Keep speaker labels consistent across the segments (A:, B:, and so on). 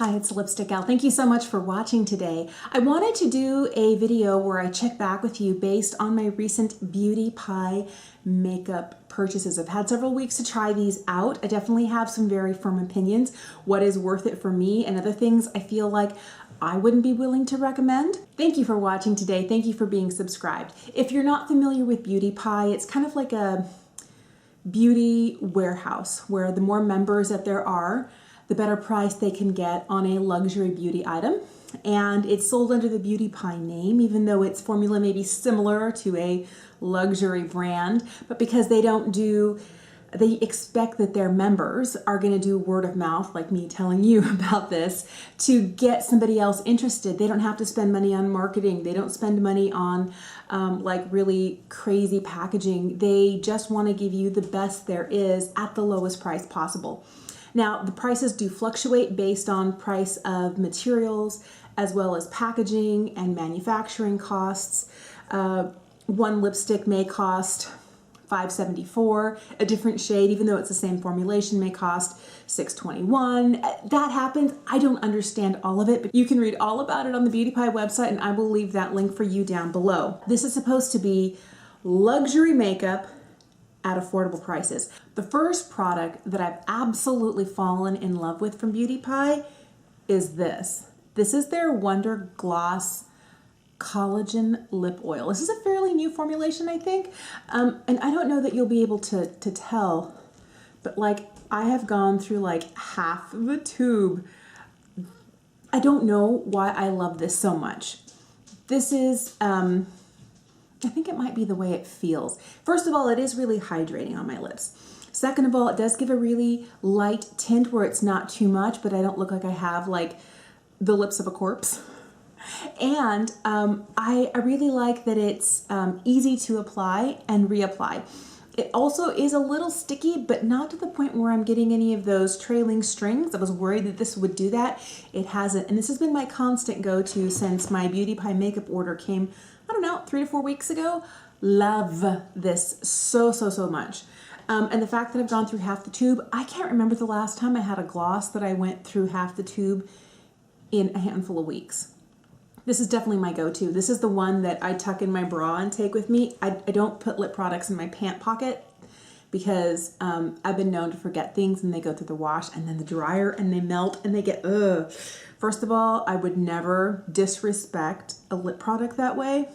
A: Hi, it's Lipstick Gal. Thank you so much for watching today. I wanted to do a video where I check back with you based on my recent Beauty Pie makeup purchases. I've had several weeks to try these out. I definitely have some very firm opinions, what is worth it for me, and other things I feel like I wouldn't be willing to recommend. Thank you for watching today. Thank you for being subscribed. If you're not familiar with Beauty Pie, it's kind of like a beauty warehouse where the more members that there are, the better price they can get on a luxury beauty item. And it's sold under the Beauty Pie name, even though its formula may be similar to a luxury brand. But because they expect that their members are going to do word of mouth, like me telling you about this, to get somebody else interested. They don't have to spend money on marketing. They don't spend money on like really crazy packaging. They just want to give you the best there is at the lowest price possible. Now, the prices do fluctuate based on price of materials, as well as packaging and manufacturing costs. One lipstick may cost $5.74. A different shade, even though it's the same formulation, may cost $6.21. That happens. I don't understand all of it, but you can read all about it on the Beauty Pie website, and I will leave that link for you down below. This is supposed to be luxury makeup at affordable prices. The first product that I've absolutely fallen in love with from Beauty Pie is this. This is their Wonder Gloss Collagen Lip Oil. This is a fairly new formulation, I think. And I don't know that you'll be able to tell, but like I have gone through like half of a tube. I don't know why I love this so much. This is, I think it might be the way it feels. First of all, it is really hydrating on my lips. Second of all, it does give a really light tint where it's not too much, but I don't look like I have like the lips of a corpse. And I really like that it's easy to apply and reapply. It also is a little sticky, but not to the point where I'm getting any of those trailing strings. I was worried that this would do that. It hasn't. And this has been my constant go-to since my Beauty Pie makeup order came, I don't know, 3 to 4 weeks ago. Love this so much. And the fact that I've gone through half the tube, I can't remember the last time I had a gloss that I went through half the tube in a handful of weeks. This is definitely my go-to. This is the one that I tuck in my bra and take with me. I don't put lip products in my pant pocket because I've been known to forget things and they go through the wash and then the dryer and they melt and they get, ugh. First of all, I would never disrespect a lip product that way.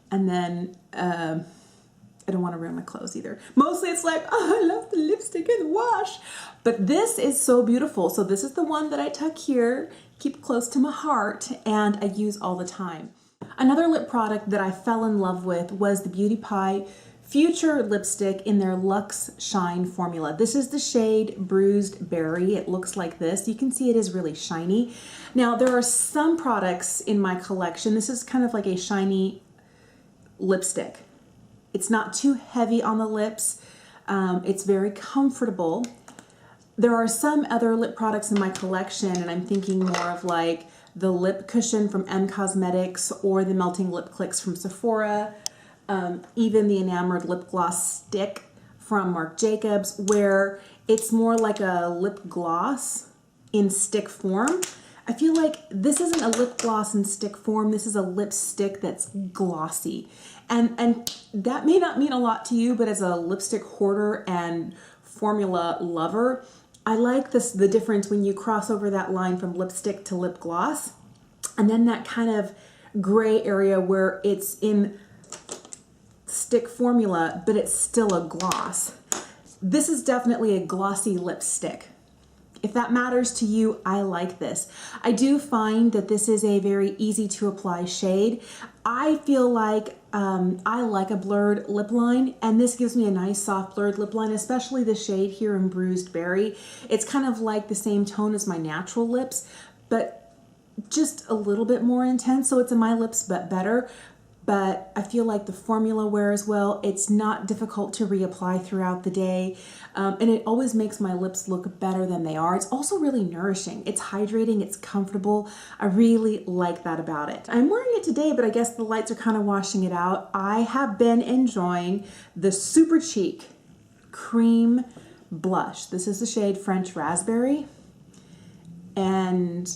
A: And then I don't want to ruin my clothes either. Mostly it's like, oh, I left the lipstick in the wash. But this is so beautiful. So this is the one that I tuck here, keep close to my heart, and I use all the time. Another lip product that I fell in love with was the Beauty Pie Future lipstick in their Luxe Shine formula. This is the shade Bruised Berry. It looks like this. You can see it is really shiny. Now, there are some products in my collection. This is kind of like a shiny lipstick. It's not too heavy on the lips. It's very comfortable. There are some other lip products in my collection, and I'm thinking more of like the lip cushion from M Cosmetics or the melting lip clicks from Sephora, even the enamored lip gloss stick from Marc Jacobs, where it's more like a lip gloss in stick form. I feel like this isn't a lip gloss in stick form. This is a lipstick that's glossy. And that may not mean a lot to you, but as a lipstick hoarder and formula lover, I like the difference when you cross over that line from lipstick to lip gloss, and then that kind of gray area where it's in stick formula, but it's still a gloss. This is definitely a glossy lipstick. If that matters to you, I like this. I do find that this is a very easy to apply shade. I feel like I like a blurred lip line, and this gives me a nice soft blurred lip line, especially the shade here in Bruised Berry. It's kind of like the same tone as my natural lips, but just a little bit more intense, so it's in my lips but better. But I feel like the formula wears well. It's not difficult to reapply throughout the day. And it always makes my lips look better than they are. It's also really nourishing. It's hydrating, it's comfortable. I really like that about it. I'm wearing it today, but I guess the lights are kind of washing it out. I have been enjoying the SUPERCHEEK Cream Blush. This is the shade French Raspberry. and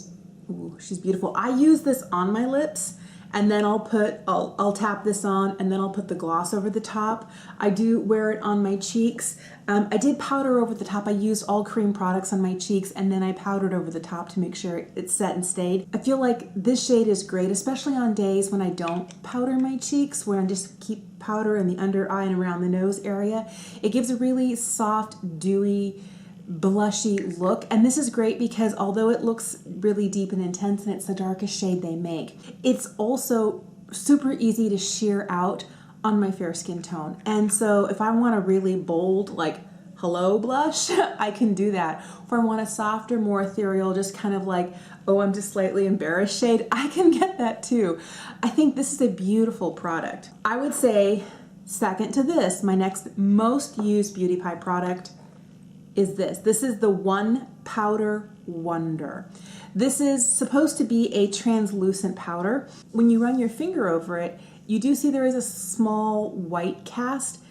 A: ooh, she's beautiful. I use this on my lips, and then I'll tap this on, and then I'll put the gloss over the top. I do wear it on my cheeks. I did powder over the top. I used all cream products on my cheeks, and then I powdered over the top to make sure it's set and stayed. I feel like this shade is great, especially on days when I don't powder my cheeks, where I just keep powder in the under eye and around the nose area. It gives a really soft, dewy, blushy look, and this is great because although it looks really deep and intense and it's the darkest shade they make, it's also super easy to sheer out on my fair skin tone. And so if I want a really bold, like hello blush, I can do that. If I want a softer, more ethereal, just kind of like, oh, I'm just slightly embarrassed shade, I can get that too. I think this is a beautiful product. I would say second to this, my next most used beauty pie product is this. This is the One Powder Wonder. This is supposed to be a translucent powder. When you run your finger over it, you do see there is a small white cast,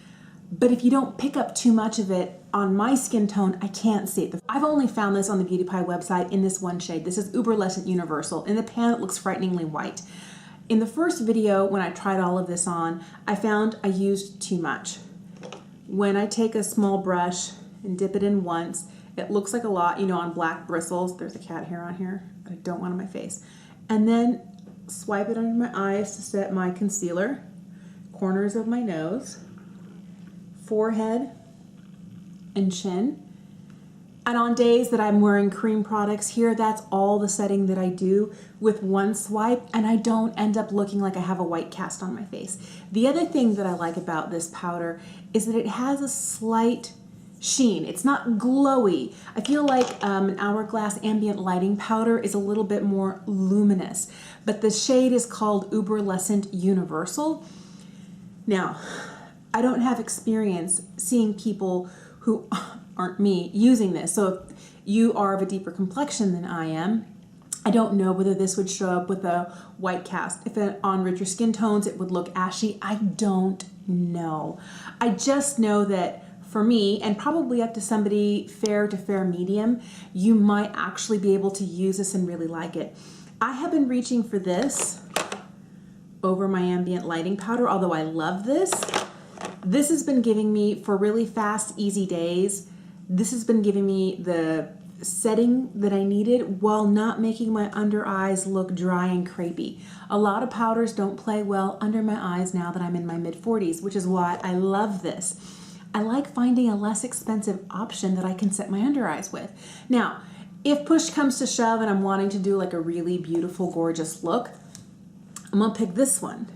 A: but if you don't pick up too much of it, on my skin tone, I can't see it. I've only found this on the Beauty Pie website in this one shade. This is Uberlucent Universal. In the pan, it looks frighteningly white. In the first video, when I tried all of this on, I found I used too much. When I take a small brush and dip it in once, it looks like a lot, you know, on black bristles. There's a cat hair on here that I don't want on my face. And then swipe it under my eyes to set my concealer, corners of my nose, forehead, and chin. And on days that I'm wearing cream products here, that's all the setting that I do with one swipe, and I don't end up looking like I have a white cast on my face. The other thing that I like about this powder is that it has a slight sheen. It's not glowy. I feel like an Hourglass ambient lighting powder is a little bit more luminous, but the shade is called Uberlucent Universal. Now, I don't have experience seeing people who aren't me using this. So if you are of a deeper complexion than I am, I don't know whether this would show up with a white cast. If on richer skin tones it would look ashy, I don't know. I just know that for me, and probably up to somebody fair to fair medium, you might actually be able to use this and really like it. I have been reaching for this over my ambient lighting powder, although I love this. This has been giving me, for really fast, easy days, this has been giving me the setting that I needed while not making my under eyes look dry and crepey. A lot of powders don't play well under my eyes now that I'm in my mid-40s, which is why I love this. I like finding a less expensive option that I can set my under eyes with. Now, if push comes to shove and I'm wanting to do like a really beautiful, gorgeous look, I'm gonna pick this one.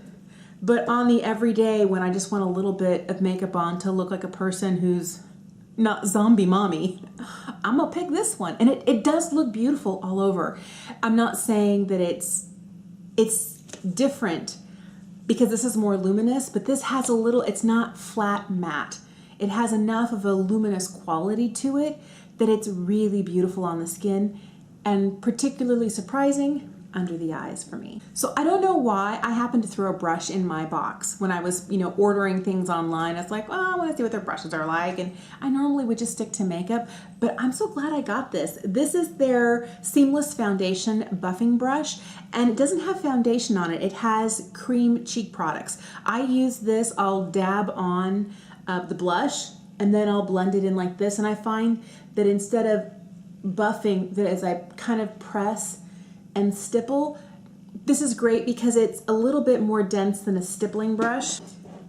A: But on the everyday, when I just want a little bit of makeup on to look like a person who's not zombie mommy, I'm gonna pick this one. And it does look beautiful all over. I'm not saying that it's different because this is more luminous, but this has a little, it's not flat matte. It has enough of a luminous quality to it that it's really beautiful on the skin and particularly surprising under the eyes for me. So I don't know why I happened to throw a brush in my box when I was, you know, ordering things online. I was like, oh, I want to see what their brushes are like. And I normally would just stick to makeup, but I'm so glad I got this. This is their Seamless Foundation Buffing Brush, and it doesn't have foundation on it. It has cream cheek products. I use this, I'll dab on the blush, and then I'll blend it in like this. And I find that instead of buffing, that as I kind of press and stipple, this is great because it's a little bit more dense than a stippling brush.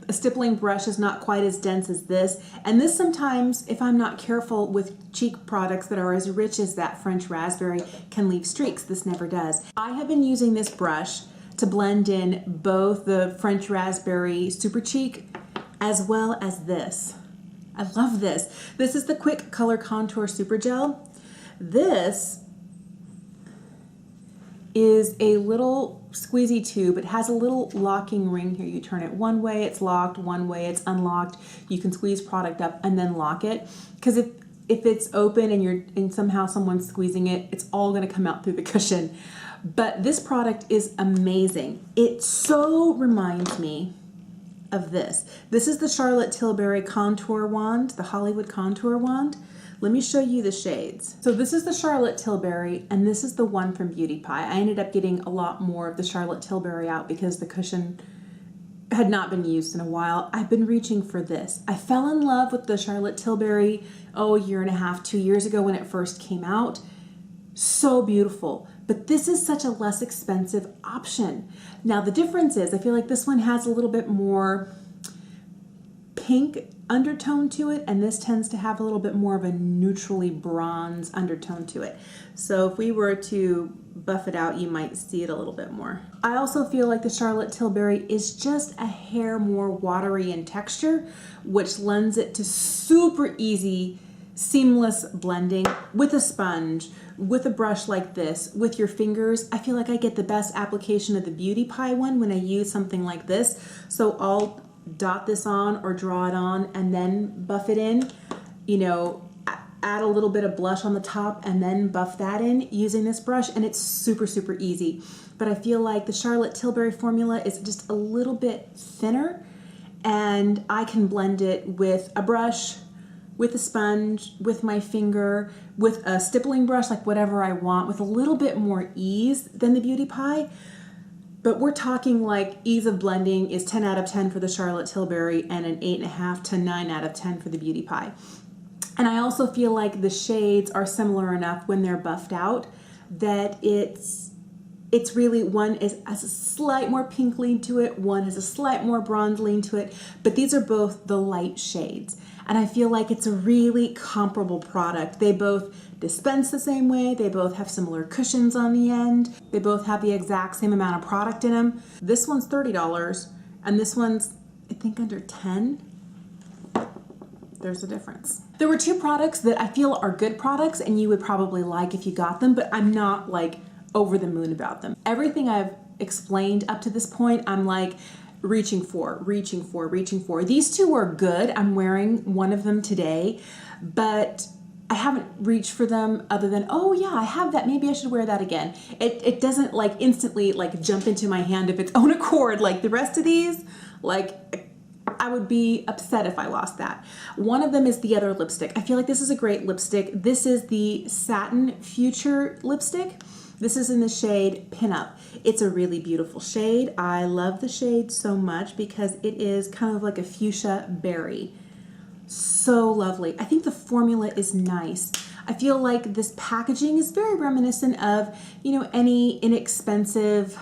A: A stippling brush is not quite as dense as this, and this sometimes, if I'm not careful with cheek products that are as rich as that French raspberry, can leave streaks. This never does. I have been using this brush to blend in both the French raspberry SUPERCHEEK as well as this. I love this. This is the Quick Color Contour SUPERGEL. This is a little squeezy tube. It has a little locking ring here. You turn it one way, it's locked, one way it's unlocked. You can squeeze product up and then lock it. Because if it's open and somehow someone's squeezing it, it's all gonna come out through the cushion. But this product is amazing. It so reminds me of this. This is the Charlotte Tilbury Contour Wand, the Hollywood Contour Wand. Let me show you the shades. So this is the Charlotte Tilbury, and this is the one from Beauty Pie. I ended up getting a lot more of the Charlotte Tilbury out because the cushion had not been used in a while. I've been reaching for this. I fell in love with the Charlotte Tilbury, a year and a half, 2 years ago when it first came out. So beautiful. But this is such a less expensive option. Now the difference is, I feel like this one has a little bit more pink undertone to it, and this tends to have a little bit more of a neutrally bronze undertone to it. So if we were to buff it out, you might see it a little bit more. I also feel like the Charlotte Tilbury is just a hair more watery in texture, which lends it to super easy, seamless blending with a sponge, with a brush like this, with your fingers. I feel like I get the best application of the Beauty Pie one when I use something like this. So I'll dot this on or draw it on and then buff it in, you know, add a little bit of blush on the top and then buff that in using this brush, and it's super, super easy. But I feel like the Charlotte Tilbury formula is just a little bit thinner, and I can blend it with a brush, with a sponge, with my finger, with a stippling brush, like whatever I want, with a little bit more ease than the Beauty Pie. But we're talking like ease of blending is 10 out of 10 for the Charlotte Tilbury and an 8.5 to 9 out of 10 for the Beauty Pie. And I also feel like the shades are similar enough when they're buffed out that it's really, one has a slight more pink lean to it, one has a slight more bronze lean to it, but these are both the light shades. And I feel like it's a really comparable product. They both dispense the same way, they both have similar cushions on the end, they both have the exact same amount of product in them. This one's $30 and this one's, I think, under 10. There's a difference. There were two products that I feel are good products and you would probably like if you got them, but I'm not like over the moon about them. Everything I've explained up to this point, I'm like reaching for. These two are good. I'm wearing one of them today, but I haven't reached for them other than, oh yeah, I have that, maybe I should wear that again. It doesn't like instantly like jump into my hand of its own accord like the rest of these. Like, I would be upset if I lost that. One of them is the other lipstick. I feel like this is a great lipstick. This is the Satin Future lipstick. This is in the shade Pinup. It's a really beautiful shade. I love the shade so much because it is kind of like a fuchsia berry. So lovely. I think the formula is nice. I feel like this packaging is very reminiscent of, you know, any inexpensive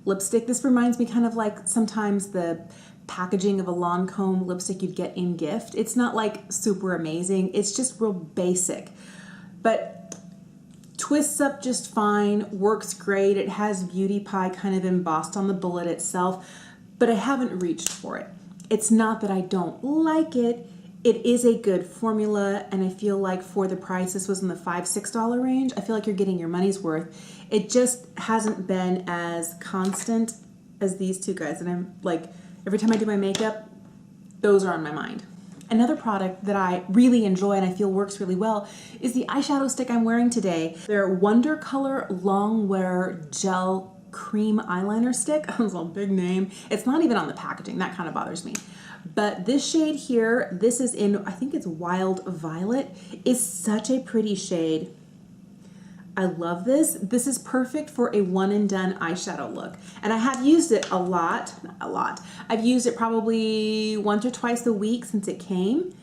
A: lipstick. This reminds me kind of like sometimes the packaging of a Lancome lipstick you'd get in gift. It's not like super amazing. It's just real basic, but twists up just fine, works great. It has Beauty Pie kind of embossed on the bullet itself, but I haven't reached for it. It's not that I don't like it. It is a good formula, and I feel like for the price, this was in the $5, $6 range. I feel like you're getting your money's worth. It just hasn't been as constant as these two guys, and I'm like, every time I do my makeup, those are on my mind. Another product that I really enjoy and I feel works really well is the eyeshadow stick I'm wearing today. Their WONDERCOLOUR Longwear Gel Cream Eyeliner Stick. It's a big name. It's not even on the packaging. That kind of bothers me. But this shade here, this is in, I think it's Wild Violet, is such a pretty shade. I love this. This is perfect for a one and done eyeshadow look. And I have used it a lot, not a lot. I've used it probably once or twice a week since it came.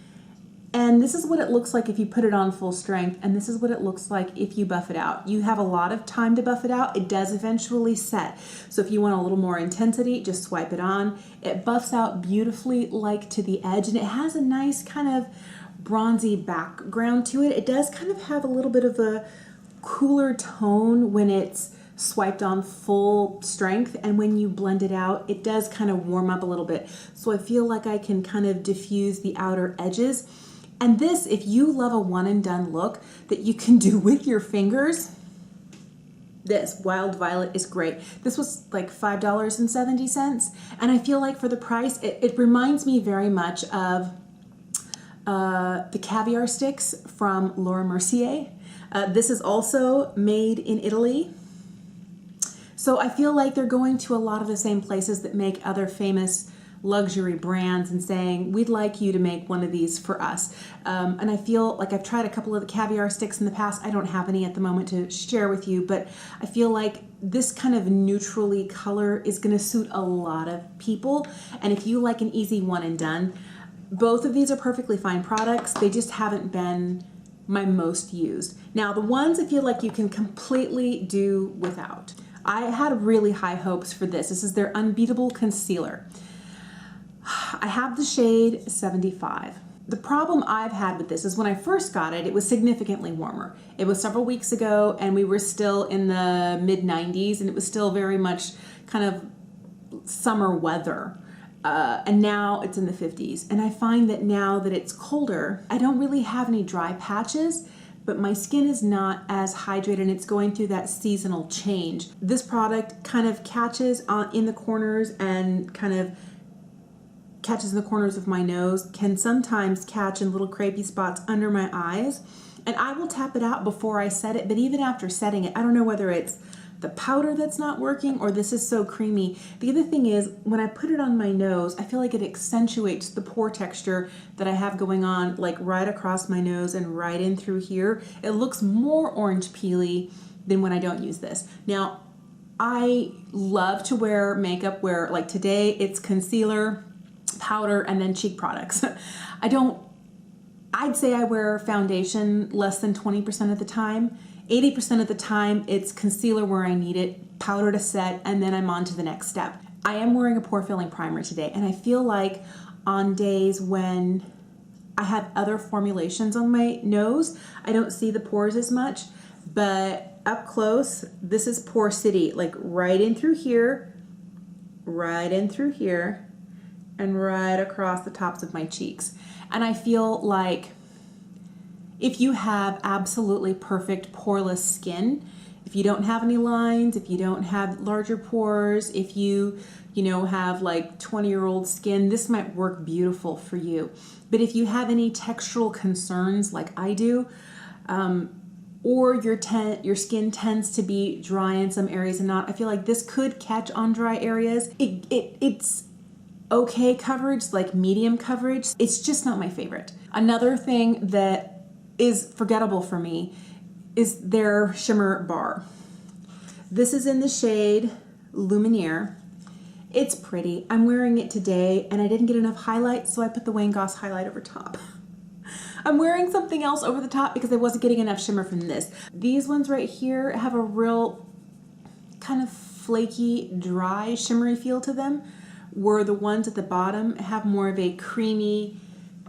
A: And this is what it looks like if you put it on full strength. And this is what it looks like if you buff it out. You have a lot of time to buff it out. It does eventually set. So if you want a little more intensity, just swipe it on. It buffs out beautifully like to the edge. And it has a nice kind of bronzy background to it. It does kind of have a little bit of a cooler tone when it's swiped on full strength, and when you blend it out, it does kind of warm up a little bit. So I feel like I can kind of diffuse the outer edges. And this, if you love a one and done look that you can do with your fingers, this Wild Violet is great. This was like $5.70, and I feel like for the price, it reminds me very much of the caviar sticks from Laura Mercier. This is also made in Italy. So I feel like they're going to a lot of the same places that make other famous luxury brands and saying, we'd like you to make one of these for us. And I feel like I've tried a couple of the caviar sticks in the past. I don't have any at the moment to share with you, but I feel like this kind of neutrally color is going to suit a lot of people. And if you like an easy one and done, both of these are perfectly fine products. They just haven't been my most used. Now, the ones I feel like you can completely do without. I had really high hopes for this. This is their Unbeatable Concealer. I have the shade 75. The problem I've had with this is when I first got it, it was significantly warmer. It was several weeks ago and we were still in the mid 90s and it was still very much kind of summer weather. And now it's in the 50s. And I find that now that it's colder, I don't really have any dry patches, but my skin is not as hydrated and it's going through that seasonal change. This product kind of catches in the corners and kind of catches in the corners of my nose, can sometimes catch in little crepey spots under my eyes. And I will tap it out before I set it, but even after setting it, I don't know whether it's the powder that's not working or this is so creamy. The other thing is when I put it on my nose, I feel like it accentuates the pore texture that I have going on, like right across my nose and right in through here. It looks more orange peely than when I don't use this. Now, I love to wear makeup where, like today, it's concealer, powder, and then cheek products. I'd say I wear foundation less than 20% of the time. 80% of the time, it's concealer where I need it, powder to set, and then I'm on to the next step. I am wearing a pore filling primer today, and I feel like on days when I have other formulations on my nose, I don't see the pores as much, but up close, this is Pore City, like right in through here, right in through here, and right across the tops of my cheeks. And I feel like if you have absolutely perfect poreless skin, if you don't have any lines, if you don't have larger pores, if you have like 20-year-old skin, this might work beautiful for you. But if you have any textural concerns like I do, or your skin tends to be dry in some areas and not, I feel like this could catch on dry areas. It's okay coverage, like medium coverage. It's just not my favorite. Another thing that is forgettable for me is their shimmer bar. This is in the shade Lumineer. It's pretty. I'm wearing it today and I didn't get enough highlight, so I put the Wayne Goss highlight over top. I'm wearing something else over the top because I wasn't getting enough shimmer from this. These ones right here have a real kind of flaky, dry, shimmery feel to them, where the ones at the bottom have more of a creamy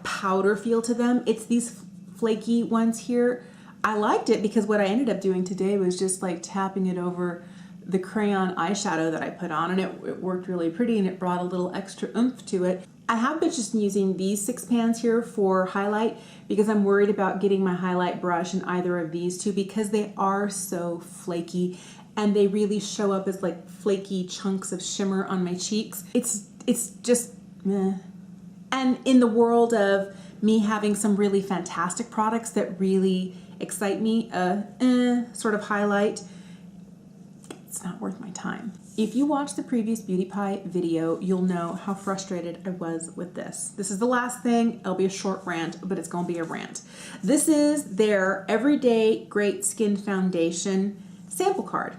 A: powder feel to them. It's these flaky ones here. I liked it because what I ended up doing today was just like tapping it over the crayon eyeshadow that I put on, and it worked really pretty and it brought a little extra oomph to it. I have been just using these 6 pans here for highlight because I'm worried about getting my highlight brush in either of these two because they are so flaky and they really show up as like flaky chunks of shimmer on my cheeks. It's just meh. And in the world of me having some really fantastic products that really excite me, sort of highlight, it's not worth my time. If you watched the previous Beauty Pie video, you'll know how frustrated I was with this. This is the last thing. It'll be a short rant, but it's gonna be a rant. This is their Everyday Great Skin Foundation sample card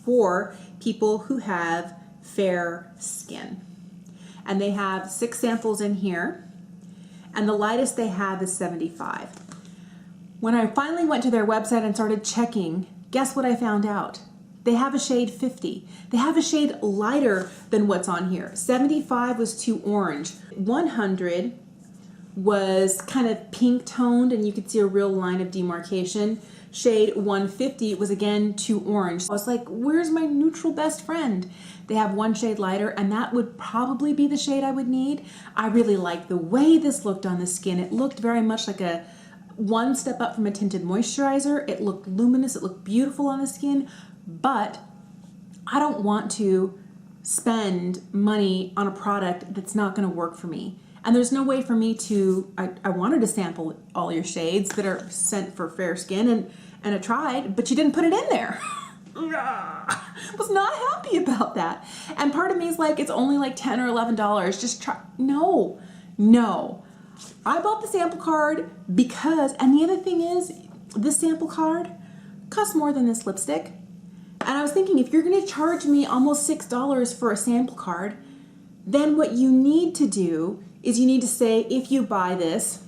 A: for people who have fair skin. And they have 6 samples in here, and the lightest they have is 75. When I finally went to their website and started checking, guess what I found out? They have a shade 50. They have a shade lighter than what's on here. 75 was too orange. 100 was kind of pink toned and you could see a real line of demarcation. Shade 150 was again too orange. I was like, where's my neutral best friend? They have 1 shade lighter and that would probably be the shade I would need. I really like the way this looked on the skin. It looked very much like a one step up from a tinted moisturizer. It looked luminous, it looked beautiful on the skin, but I don't want to spend money on a product that's not gonna work for me. And there's no way for me to, I wanted to sample all your shades that are sent for fair skin and I tried, but you didn't put it in there. Was not happy about that. And part of me is like, it's only like $10 or $11. Just try. No, no. I bought the sample card because, and the other thing is, this sample card costs more than this lipstick. And I was thinking, if you're going to charge me almost $6 for a sample card, then what you need to do is you need to say, if you buy this,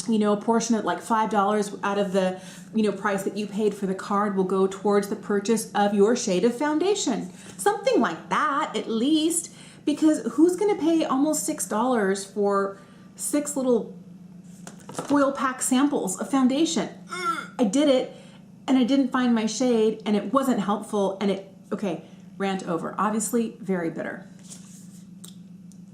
A: you know, a portion of like $5 out of the, you know, price that you paid for the card will go towards the purchase of your shade of foundation. Something like that, at least, because who's going to pay almost $6 for 6 little foil pack samples of foundation? I did it, and I didn't find my shade, and it wasn't helpful, and it, okay, rant over. Obviously, very bitter.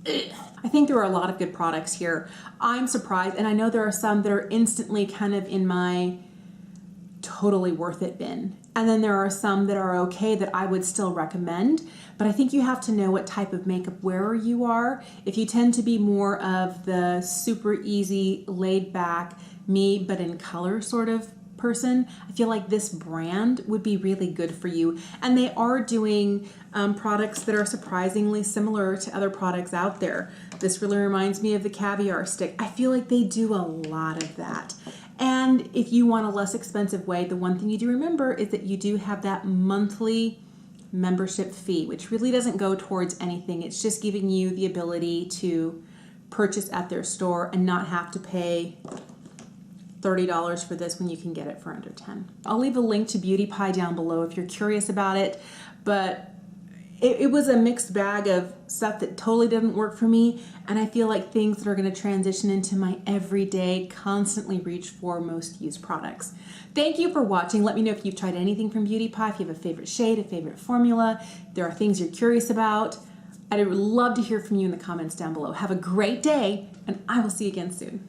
A: I think there are a lot of good products here. I'm surprised, and I know there are some that are instantly kind of in my totally worth it bin. And then there are some that are okay that I would still recommend, but I think you have to know what type of makeup wearer you are. If you tend to be more of the super easy, laid back, me but in color sort of person, I feel like this brand would be really good for you. And they are doing products that are surprisingly similar to other products out there. This really reminds me of the caviar stick. I feel like they do a lot of that. And if you want a less expensive way, the one thing you do remember is that you do have that monthly membership fee, which really doesn't go towards anything. It's just giving you the ability to purchase at their store and not have to pay $30 for this when you can get it for under $10. I'll leave a link to Beauty Pie down below if you're curious about it, but it was a mixed bag of stuff that totally didn't work for me, and I feel like things that are going to transition into my everyday, constantly reach for, most used products. Thank you for watching. Let me know if you've tried anything from Beauty Pie, if you have a favorite shade, a favorite formula, if there are things you're curious about. I'd love to hear from you in the comments down below. Have a great day, and I will see you again soon.